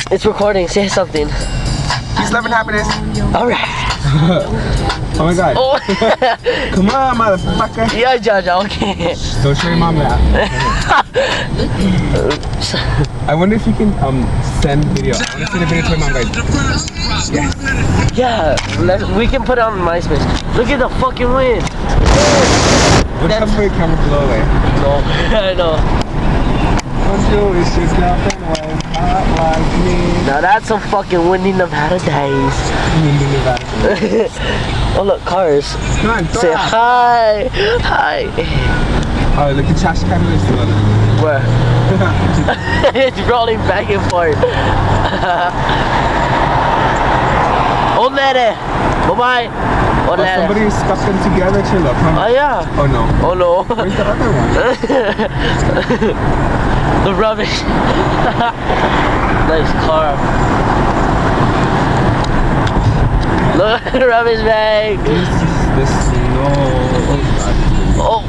It's recording. Say something. Peace, love, and happiness. All right. Oh my god. Oh. Come on, motherfucker. Yeah, Jaja. Okay. Don't show your mom that. I wonder if you can send video. I want to send a video to my mom, guys. Yes. Yeah. We can put it on MySpace. Look at the fucking wind. Look how my camera blow away. No. I know. Don't you wish yourself and was hot like me? Now that's some fucking windy Nevada days. Oh look, cars. Come on, Say hi. Hi. Oh, look at trash can this one. Where? It's rolling back and forth. Hold that. Bye-bye. Hold that. Somebody's stuck them together, chill up. Oh yeah. Oh no. Oh no. Where's the other one? The rubbish. Nice car. Look at the rubbish bag. This is the snow. Oh god. Oh.